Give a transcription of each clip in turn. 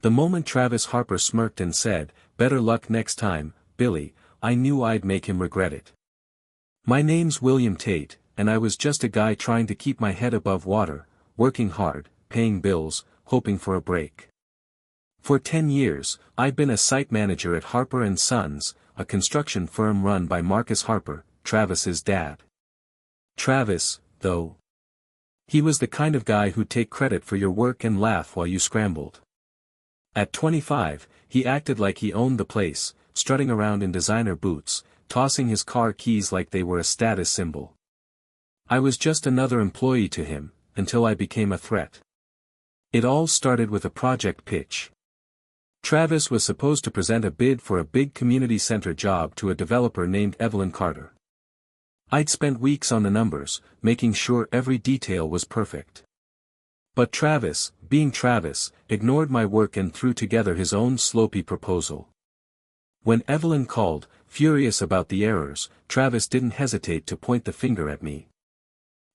The moment Travis Harper smirked and said, "Better luck next time, Billy," I knew I'd make him regret it. My name's William Tate, and I was just a guy trying to keep my head above water, working hard, paying bills, hoping for a break. For 10 years, I'd been a site manager at Harper & Sons, a construction firm run by Marcus Harper, Travis's dad. Travis, though. He was the kind of guy who'd take credit for your work and laugh while you scrambled. At 25, he acted like he owned the place, strutting around in designer boots, tossing his car keys like they were a status symbol. I was just another employee to him, until I became a threat. It all started with a project pitch. Travis was supposed to present a bid for a big community center job to a developer named Evelyn Carter. I'd spent weeks on the numbers, making sure every detail was perfect. But Travis, being Travis, ignored my work and threw together his own sloppy proposal. When Evelyn called, furious about the errors, Travis didn't hesitate to point the finger at me.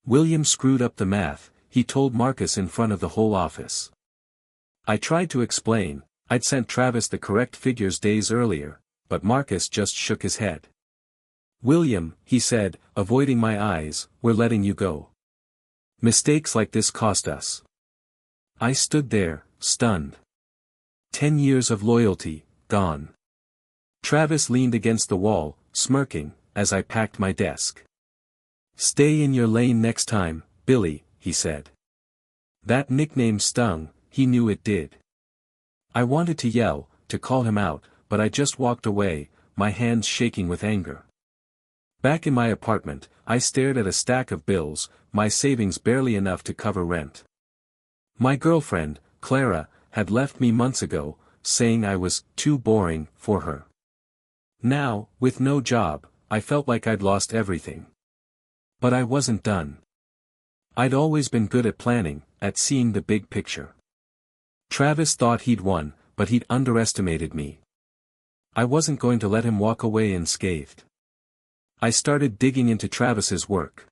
"William screwed up the math," he told Marcus in front of the whole office. I tried to explain, I'd sent Travis the correct figures days earlier, but Marcus just shook his head. "William," he said, avoiding my eyes, "we're letting you go. Mistakes like this cost us." I stood there, stunned. 10 years of loyalty, gone. Travis leaned against the wall, smirking, as I packed my desk. "Stay in your lane next time, Billy," he said. That nickname stung, he knew it did. I wanted to yell, to call him out, but I just walked away, my hands shaking with anger. Back in my apartment, I stared at a stack of bills, my savings barely enough to cover rent. My girlfriend, Clara, had left me months ago, saying I was too boring for her. Now, with no job, I felt like I'd lost everything. But I wasn't done. I'd always been good at planning, at seeing the big picture. Travis thought he'd won, but he'd underestimated me. I wasn't going to let him walk away unscathed. I started digging into Travis's work.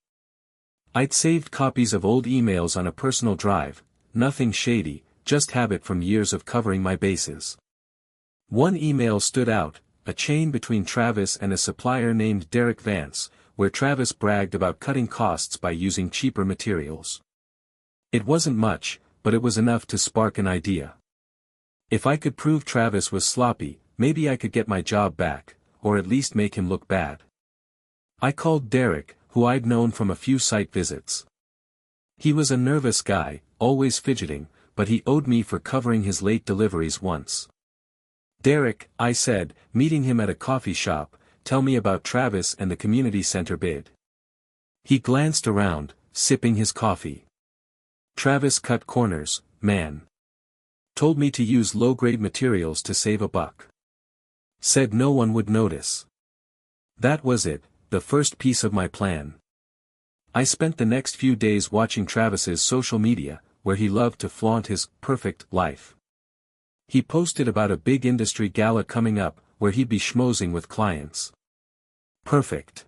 I'd saved copies of old emails on a personal drive, nothing shady, just habit from years of covering my bases. One email stood out, a chain between Travis and a supplier named Derek Vance, where Travis bragged about cutting costs by using cheaper materials. It wasn't much, but it was enough to spark an idea. If I could prove Travis was sloppy, maybe I could get my job back, or at least make him look bad. I called Derek, who I'd known from a few site visits. He was a nervous guy, always fidgeting, but he owed me for covering his late deliveries once. "Derek," I said, meeting him at a coffee shop, "tell me about Travis and the community center bid." He glanced around, sipping his coffee. "Travis cut corners, man. Told me to use low-grade materials to save a buck. Said no one would notice." That was it, the first piece of my plan. I spent the next few days watching Travis's social media, where he loved to flaunt his perfect life. He posted about a big industry gala coming up, where he'd be schmoozing with clients. Perfect.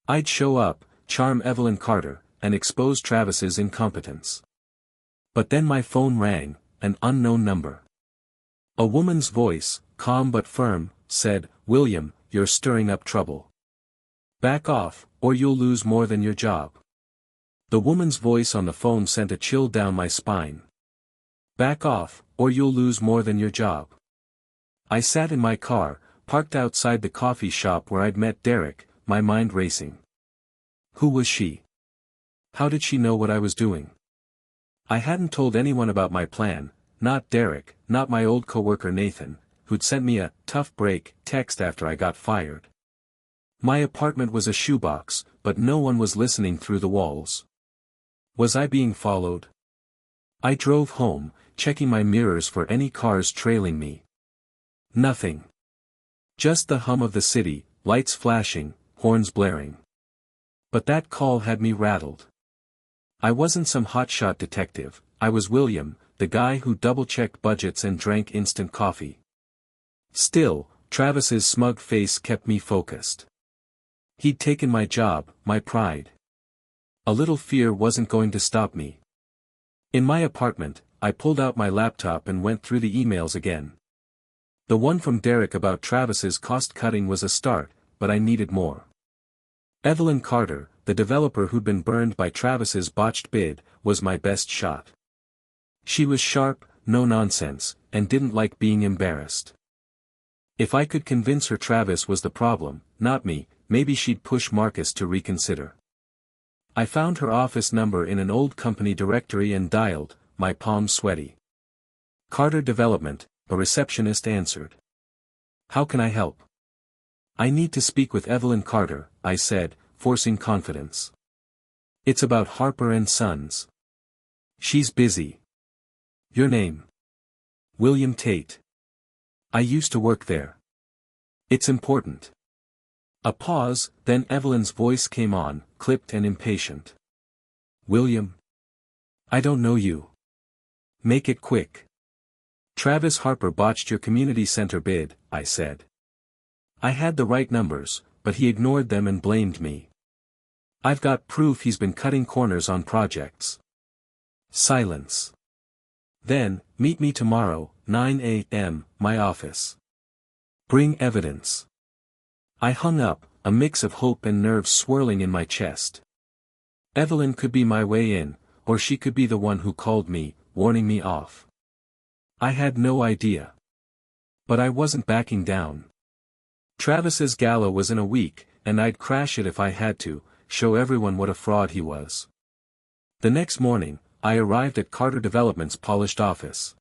I'd show up, charm Evelyn Carter, and expose Travis's incompetence. But then my phone rang, an unknown number. A woman's voice, calm but firm, said, "William, you're stirring up trouble. Back off, or you'll lose more than your job." The woman's voice on the phone sent a chill down my spine. "Back off, or you'll lose more than your job." I sat in my car, parked outside the coffee shop where I'd met Derek, my mind racing. Who was she? How did she know what I was doing? I hadn't told anyone about my plan, not Derek, not my old coworker Nathan, who'd sent me a "tough break" text after I got fired. My apartment was a shoebox, but no one was listening through the walls. Was I being followed? I drove home, checking my mirrors for any cars trailing me. Nothing. Just the hum of the city, lights flashing, horns blaring. But that call had me rattled. I wasn't some hotshot detective, I was William, the guy who double-checked budgets and drank instant coffee. Still, Travis's smug face kept me focused. He'd taken my job, my pride. A little fear wasn't going to stop me. In my apartment, I pulled out my laptop and went through the emails again. The one from Derek about Travis's cost-cutting was a start, but I needed more. Evelyn Carter, the developer who'd been burned by Travis's botched bid, was my best shot. She was sharp, no nonsense, and didn't like being embarrassed. If I could convince her Travis was the problem, not me, maybe she'd push Marcus to reconsider. I found her office number in an old company directory and dialed, my palms sweaty. Carter Development, a receptionist answered. How can I help? I need to speak with Evelyn Carter, I said, forcing confidence. It's about Harper and Sons. She's busy. Your name? William Tate. I used to work there. It's important. A pause, then Evelyn's voice came on, clipped and impatient. William? I don't know you. Make it quick. Travis Harper botched your community center bid, I said. I had the right numbers, but he ignored them and blamed me. I've got proof he's been cutting corners on projects. Silence. Then, meet me tomorrow, 9 a.m., my office. Bring evidence. I hung up, a mix of hope and nerves swirling in my chest. Evelyn could be my way in, or she could be the one who called me, warning me off. I had no idea. But I wasn't backing down. Travis's gala was in a week, and I'd crash it if I had to, show everyone what a fraud he was. The next morning, I arrived at Carter Development's polished office.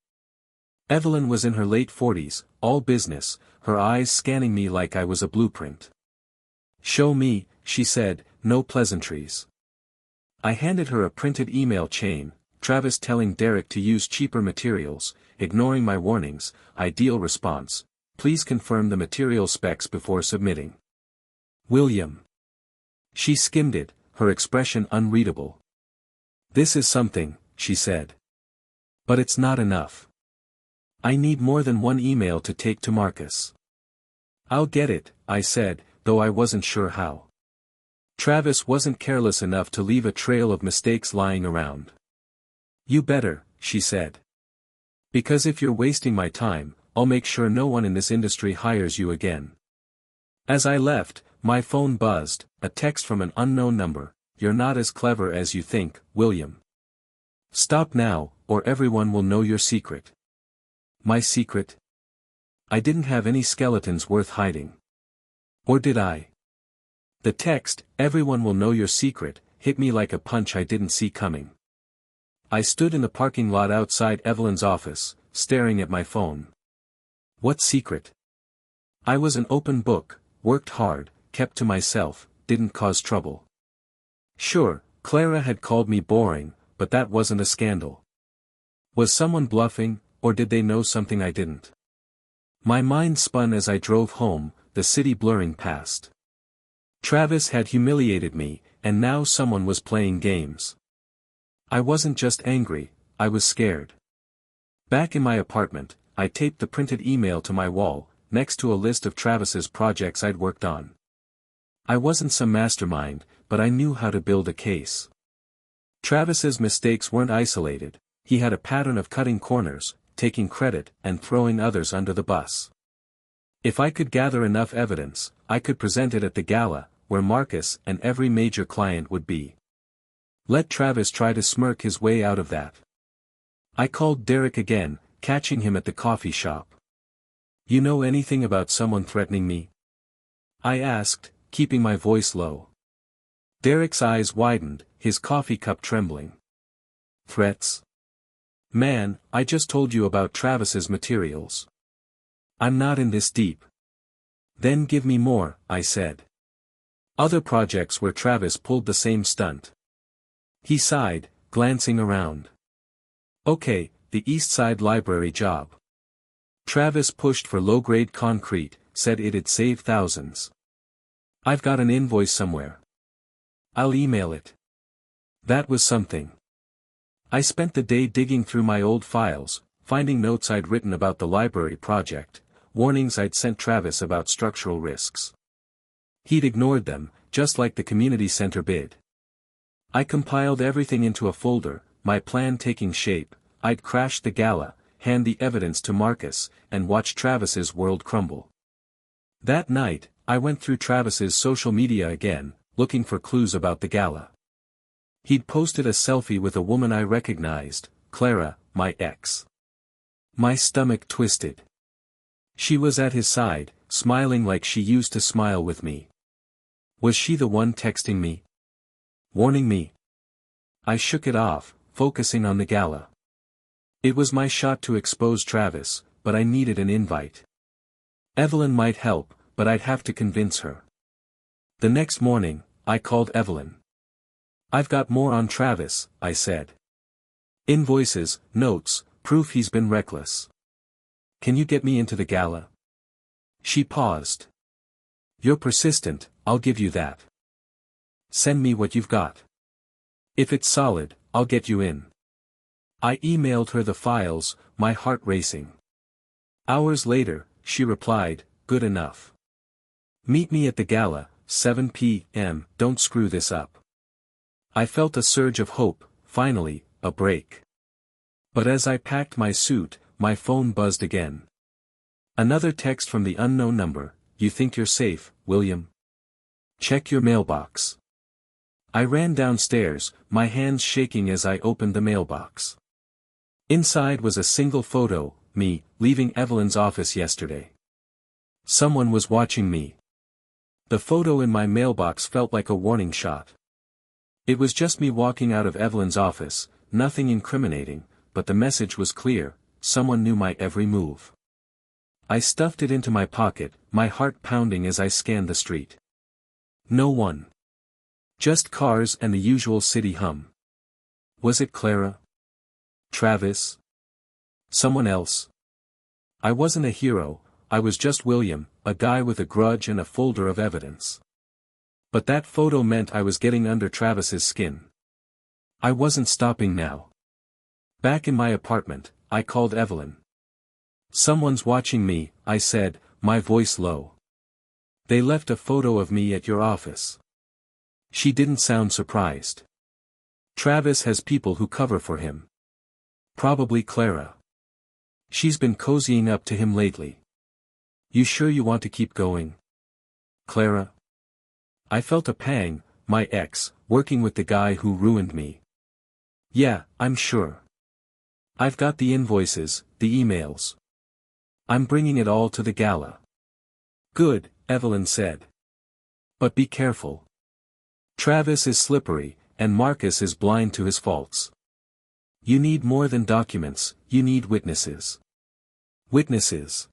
Evelyn was in her late 40s, all business, her eyes scanning me like I was a blueprint. Show me, she said, no pleasantries. I handed her a printed email chain, Travis telling Derek to use cheaper materials, ignoring my warnings, ideal response, please confirm the material specs before submitting. William. She skimmed it, her expression unreadable. This is something, she said. But it's not enough. I need more than one email to take to Marcus. I'll get it, I said, though I wasn't sure how. Travis wasn't careless enough to leave a trail of mistakes lying around. You better, she said. Because if you're wasting my time, I'll make sure no one in this industry hires you again. As I left, my phone buzzed, a text from an unknown number. You're not as clever as you think, William. Stop now, or everyone will know your secret. My secret? I didn't have any skeletons worth hiding. Or did I? The text, everyone will know your secret, hit me like a punch I didn't see coming. I stood in the parking lot outside Evelyn's office, staring at my phone. What secret? I was an open book, worked hard, kept to myself, didn't cause trouble. Sure, Clara had called me boring, but that wasn't a scandal. Was someone bluffing, or did they know something I didn't? My mind spun as I drove home, the city blurring past. Travis had humiliated me, and now someone was playing games. I wasn't just angry, I was scared. Back in my apartment, I taped the printed email to my wall, next to a list of Travis's projects I'd worked on. I wasn't some mastermind, but I knew how to build a case. Travis's mistakes weren't isolated, he had a pattern of cutting corners, taking credit, and throwing others under the bus. If I could gather enough evidence, I could present it at the gala, where Marcus and every major client would be. Let Travis try to smirk his way out of that. I called Derek again, catching him at the coffee shop. You know anything about someone threatening me? I asked, keeping my voice low. Derek's eyes widened, his coffee cup trembling. Threats? Man, I just told you about Travis's materials. I'm not in this deep. Then give me more, I said. Other projects where Travis pulled the same stunt. He sighed, glancing around. Okay, the East Side Library job. Travis pushed for low-grade concrete, said it'd save thousands. I've got an invoice somewhere. I'll email it. That was something. I spent the day digging through my old files, finding notes I'd written about the library project, warnings I'd sent Travis about structural risks. He'd ignored them, just like the community center bid. I compiled everything into a folder, my plan taking shape, I'd crash the gala, hand the evidence to Marcus, and watch Travis's world crumble. That night, I went through Travis's social media again, looking for clues about the gala. He'd posted a selfie with a woman I recognized, Clara, my ex. My stomach twisted. She was at his side, smiling like she used to smile with me. Was she the one texting me? Warning me? I shook it off, focusing on the gala. It was my shot to expose Travis, but I needed an invite. Evelyn might help, but I'd have to convince her. The next morning, I called Evelyn. I've got more on Travis, I said. Invoices, notes, proof he's been reckless. Can you get me into the gala? She paused. You're persistent, I'll give you that. Send me what you've got. If it's solid, I'll get you in. I emailed her the files, my heart racing. Hours later, she replied, good enough. Meet me at the gala, 7 p.m., don't screw this up. I felt a surge of hope, finally, a break. But as I packed my suit, my phone buzzed again. Another text from the unknown number, you think you're safe, William? Check your mailbox. I ran downstairs, my hands shaking as I opened the mailbox. Inside was a single photo, me, leaving Evelyn's office yesterday. Someone was watching me. The photo in my mailbox felt like a warning shot. It was just me walking out of Evelyn's office, nothing incriminating, but the message was clear, someone knew my every move. I stuffed it into my pocket, my heart pounding as I scanned the street. No one. Just cars and the usual city hum. Was it Clara? Travis? Someone else? I wasn't a hero, I was just William, a guy with a grudge and a folder of evidence. But that photo meant I was getting under Travis's skin. I wasn't stopping now. Back in my apartment, I called Evelyn. Someone's watching me, I said, my voice low. They left a photo of me at your office. She didn't sound surprised. Travis has people who cover for him. Probably Clara. She's been cozying up to him lately. You sure you want to keep going? Clara? I felt a pang, my ex, working with the guy who ruined me. Yeah, I'm sure. I've got the invoices, the emails. I'm bringing it all to the gala. Good, Evelyn said. But be careful. Travis is slippery, and Marcus is blind to his faults. You need more than documents, you need witnesses. Witnesses.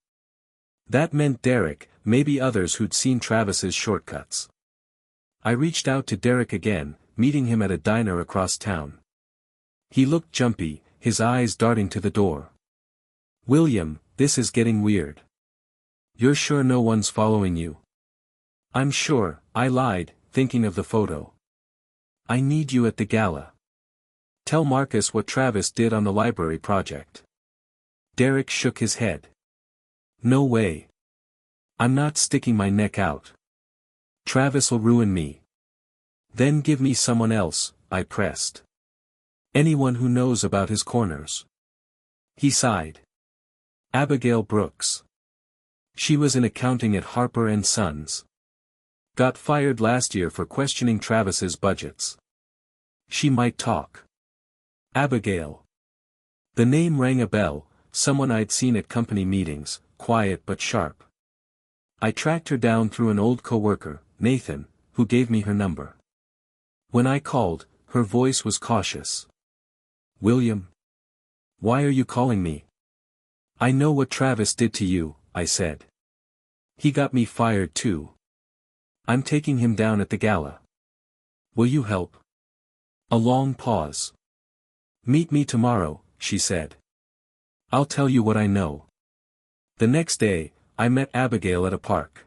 That meant Derek, maybe others who'd seen Travis's shortcuts. I reached out to Derek again, meeting him at a diner across town. He looked jumpy, his eyes darting to the door. William, this is getting weird. You're sure no one's following you? I'm sure, I lied, thinking of the photo. I need you at the gala. Tell Marcus what Travis did on the library project. Derek shook his head. No way. I'm not sticking my neck out. Travis'll ruin me. Then give me someone else, I pressed. Anyone who knows about his corners. He sighed. Abigail Brooks. She was in accounting at Harper and Sons. Got fired last year for questioning Travis's budgets. She might talk. Abigail. The name rang a bell, someone I'd seen at company meetings, quiet but sharp. I tracked her down through an old coworker, Nathan, who gave me her number. When I called, her voice was cautious. William? Why are you calling me? I know what Travis did to you, I said. He got me fired too. I'm taking him down at the gala. Will you help? A long pause. Meet me tomorrow, she said. I'll tell you what I know. The next day, I met Abigail at a park.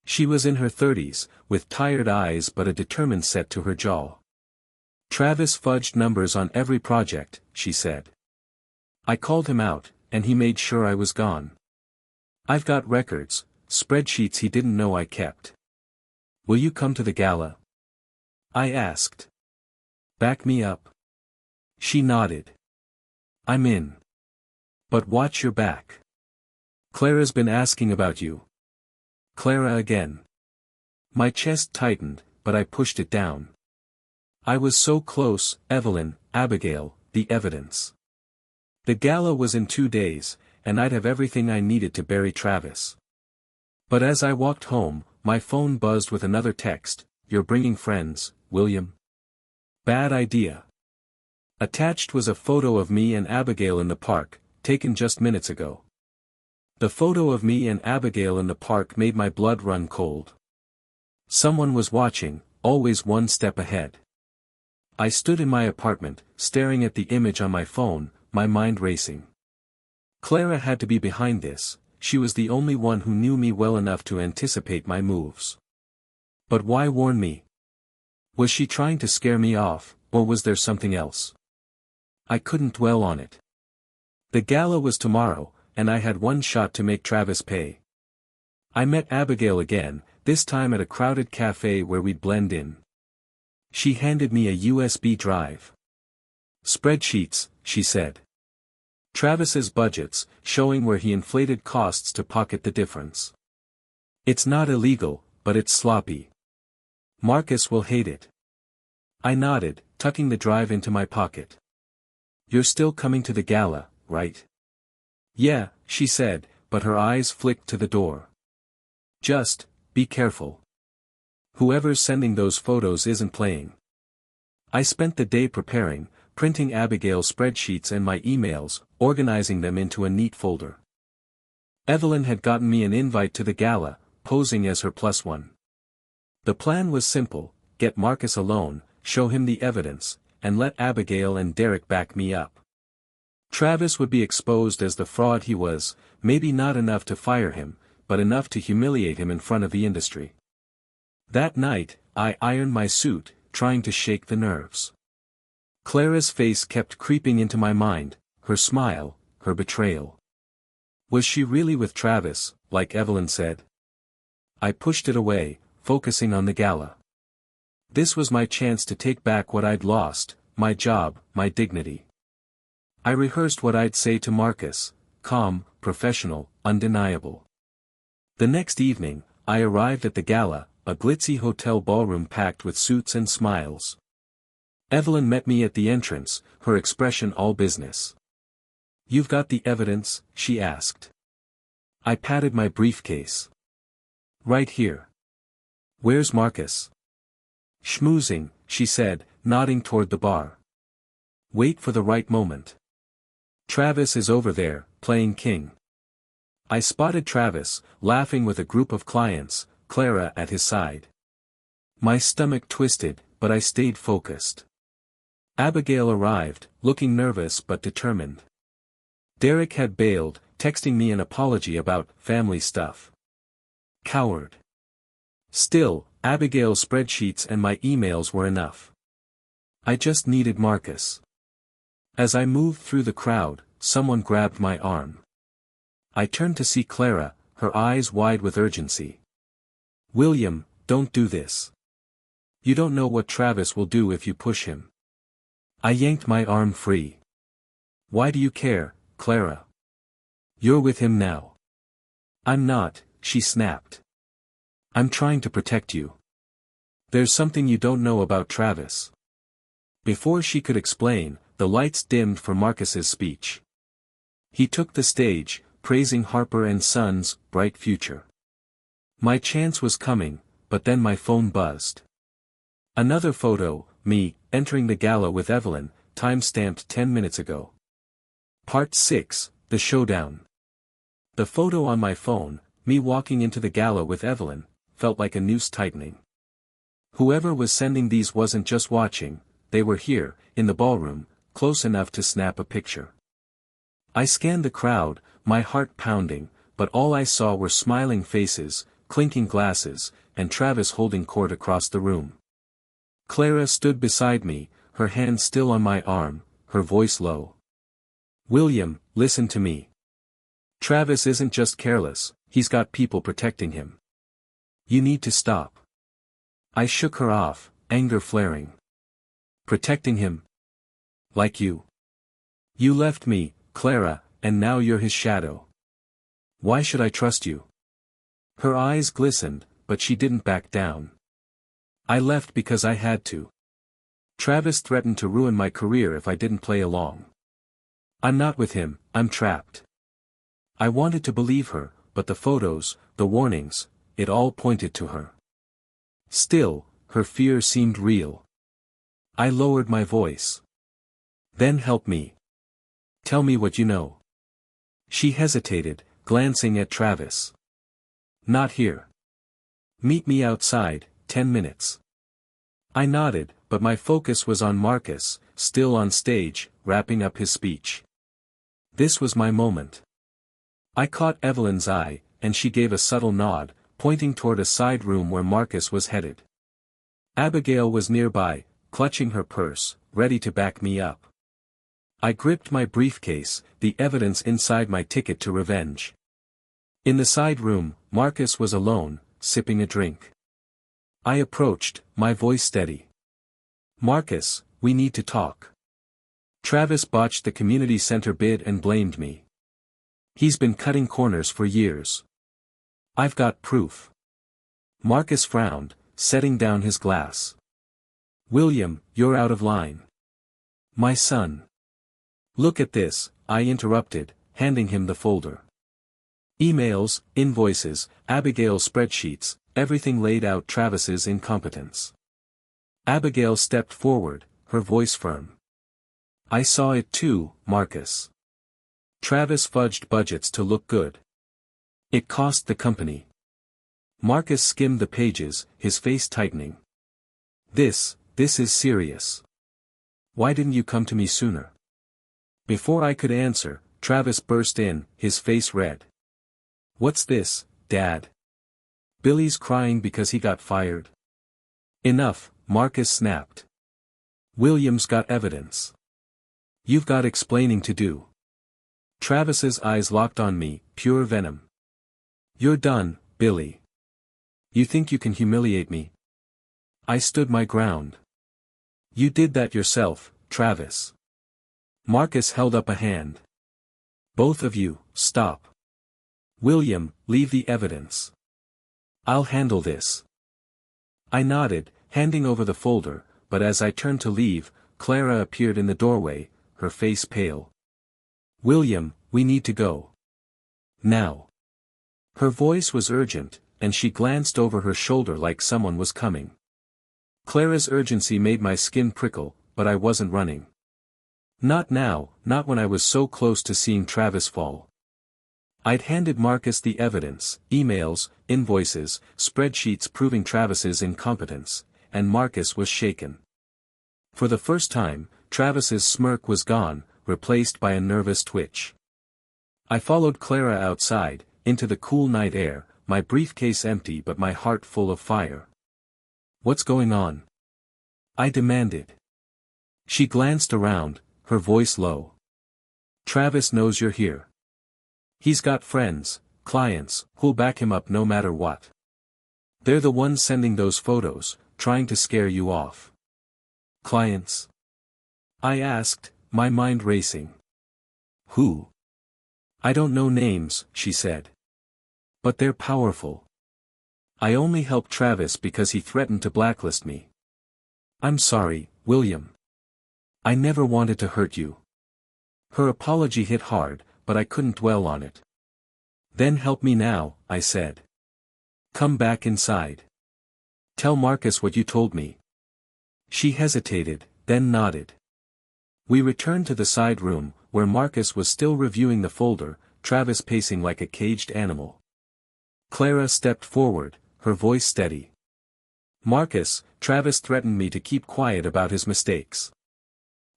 She was in her 30s, with tired eyes but a determined set to her jaw. Travis fudged numbers on every project, she said. I called him out, and he made sure I was gone. I've got records, spreadsheets he didn't know I kept. Will you come to the gala? I asked. Back me up. She nodded. I'm in. But watch your back. Clara's been asking about you. Clara again. My chest tightened, but I pushed it down. I was so close, Evelyn, Abigail, the evidence. The gala was in 2 days, and I'd have everything I needed to bury Travis. But as I walked home, my phone buzzed with another text, "You're bringing friends, William?" Bad idea. Attached was a photo of me and Abigail in the park, taken just minutes ago. The photo of me and Abigail in the park made my blood run cold. Someone was watching, always one step ahead. I stood in my apartment, staring at the image on my phone, my mind racing. Clara had to be behind this, she was the only one who knew me well enough to anticipate my moves. But why warn me? Was she trying to scare me off, or was there something else? I couldn't dwell on it. The gala was tomorrow, and I had one shot to make Travis pay. I met Abigail again, this time at a crowded cafe where we'd blend in. She handed me a USB drive. "Spreadsheets," she said. "Travis's budgets, showing where he inflated costs to pocket the difference. It's not illegal, but it's sloppy. Marcus will hate it." I nodded, tucking the drive into my pocket. "You're still coming to the gala, right?" "Yeah," she said, but her eyes flicked to the door. "Just, be careful. Whoever's sending those photos isn't playing." I spent the day preparing, printing Abigail's spreadsheets and my emails, organizing them into a neat folder. Evelyn had gotten me an invite to the gala, posing as her +1. The plan was simple: get Marcus alone, show him the evidence, and let Abigail and Derek back me up. Travis would be exposed as the fraud he was, maybe not enough to fire him, but enough to humiliate him in front of the industry. That night, I ironed my suit, trying to shake the nerves. Clara's face kept creeping into my mind, her smile, her betrayal. Was she really with Travis, like Evelyn said? I pushed it away, focusing on the gala. This was my chance to take back what I'd lost, my job, my dignity. I rehearsed what I'd say to Marcus, calm, professional, undeniable. The next evening, I arrived at the gala, a glitzy hotel ballroom packed with suits and smiles. Evelyn met me at the entrance, her expression all business. "You've got the evidence?" she asked. I patted my briefcase. "Right here." "Where's Marcus?" "Schmoozing," she said, nodding toward the bar. "Wait for the right moment. Travis is over there, playing king." I spotted Travis, laughing with a group of clients, Clara at his side. My stomach twisted, but I stayed focused. Abigail arrived, looking nervous but determined. Derek had bailed, texting me an apology about family stuff. Coward. Still, Abigail's spreadsheets and my emails were enough. I just needed Marcus. As I moved through the crowd, someone grabbed my arm. I turned to see Clara, her eyes wide with urgency. "William, don't do this. You don't know what Travis will do if you push him." I yanked my arm free. "Why do you care, Clara? You're with him now." "I'm not," she snapped. "I'm trying to protect you. There's something you don't know about Travis." Before she could explain, the lights dimmed for Marcus's speech. He took the stage, praising Harper and Son's bright future. My chance was coming, but then my phone buzzed. Another photo, me, entering the gala with Evelyn, time-stamped 10 minutes ago. Part 6, The Showdown. The photo on my phone, me walking into the gala with Evelyn, felt like a noose tightening. Whoever was sending these wasn't just watching, they were here, in the ballroom, close enough to snap a picture. I scanned the crowd, my heart pounding, but all I saw were smiling faces, clinking glasses, and Travis holding court across the room. Clara stood beside me, her hand still on my arm, her voice low. "William, listen to me. Travis isn't just careless, he's got people protecting him. You need to stop." I shook her off, anger flaring. "Protecting him? Like you? You left me, Clara, and now you're his shadow. Why should I trust you? Her eyes glistened, but she didn't back down. I left because I had to. Travis threatened to ruin my career if I didn't play along. I'm not with him, I'm trapped. I wanted to believe her, but the photos, the warnings, it all pointed to her. Still, her fear seemed real. I lowered my voice. Then help me. Tell me what you know. She hesitated, glancing at Travis. Not here. Meet me outside, 10 minutes. I nodded, but my focus was on Marcus, still on stage, wrapping up his speech. This was my moment. I caught Evelyn's eye, and she gave a subtle nod, pointing toward a side room where Marcus was headed. Abigail was nearby, clutching her purse, ready to back me up. I gripped my briefcase, the evidence inside my ticket to revenge. In the side room, Marcus was alone, sipping a drink. I approached, my voice steady. Marcus, we need to talk. Travis botched the community center bid and blamed me. He's been cutting corners for years. I've got proof. Marcus frowned, setting down his glass. William, you're out of line. My son. Look at this, I interrupted, handing him the folder. Emails, invoices, Abigail's spreadsheets, everything laid out Travis's incompetence. Abigail stepped forward, her voice firm. I saw it too, Marcus. Travis fudged budgets to look good. It cost the company. Marcus skimmed the pages, his face tightening. This is serious. Why didn't you come to me sooner? Before I could answer, Travis burst in, his face red. What's this, Dad? Billy's crying because he got fired. Enough, Marcus snapped. William's got evidence. You've got explaining to do. Travis's eyes locked on me, pure venom. You're done, Billy. You think you can humiliate me? I stood my ground. You did that yourself, Travis. Marcus held up a hand. Both of you, stop. William, leave the evidence. I'll handle this. I nodded, handing over the folder, but as I turned to leave, Clara appeared in the doorway, her face pale. William, we need to go. Now. Her voice was urgent, and she glanced over her shoulder like someone was coming. Clara's urgency made my skin prickle, but I wasn't running. Not now, not when I was so close to seeing Travis fall. I'd handed Marcus the evidence, emails, invoices, spreadsheets proving Travis's incompetence, and Marcus was shaken. For the first time, Travis's smirk was gone, replaced by a nervous twitch. I followed Clara outside, into the cool night air, my briefcase empty but my heart full of fire. What's going on? I demanded. She glanced around, her voice low. Travis knows you're here. He's got friends, clients, who'll back him up no matter what. They're the ones sending those photos, trying to scare you off. Clients? I asked, my mind racing. Who? I don't know names, she said. But they're powerful. I only helped Travis because he threatened to blacklist me. I'm sorry, William. I never wanted to hurt you. Her apology hit hard, but I couldn't dwell on it. Then help me now, I said. Come back inside. Tell Marcus what you told me. She hesitated, then nodded. We returned to the side room, where Marcus was still reviewing the folder, Travis pacing like a caged animal. Clara stepped forward, her voice steady. Marcus, Travis threatened me to keep quiet about his mistakes.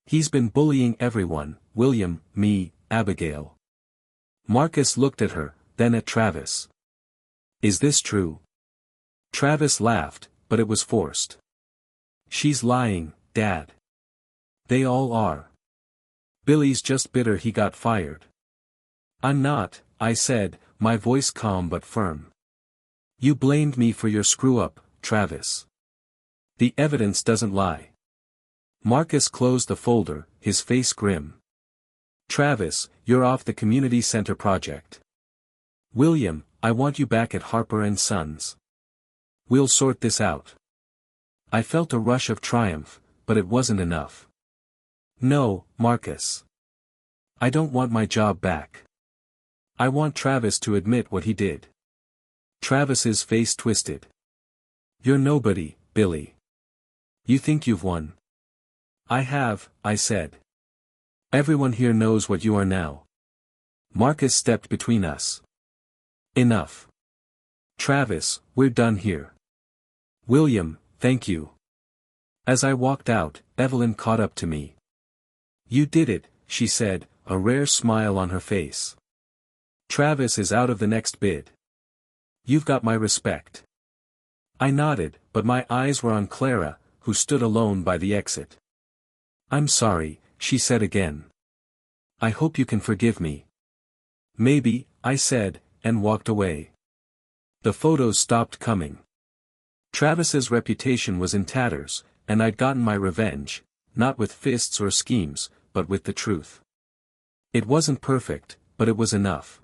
He's been bullying everyone, William, me, Abigail. Marcus looked at her, then at Travis. Is this true? Travis laughed, but it was forced. She's lying, Dad. They all are. Billy's just bitter he got fired. I'm not, I said, my voice calm but firm. You blamed me for your screw-up, Travis. The evidence doesn't lie. Marcus closed the folder, his face grim. Travis, you're off the community center project. William, I want you back at Harper and Sons. We'll sort this out. I felt a rush of triumph, but it wasn't enough. No, Marcus. I don't want my job back. I want Travis to admit what he did. Travis's face twisted. You're nobody, Billy. You think you've won? I have, I said. Everyone here knows what you are now. Marcus stepped between us. Enough. Travis, we're done here. William, thank you. As I walked out, Evelyn caught up to me. You did it, she said, a rare smile on her face. Travis is out of the next bid. You've got my respect. I nodded, but my eyes were on Clara, who stood alone by the exit. I'm sorry, she said again. I hope you can forgive me. Maybe, I said, and walked away. The photos stopped coming. Travis's reputation was in tatters, and I'd gotten my revenge, not with fists or schemes, but with the truth. It wasn't perfect, but it was enough.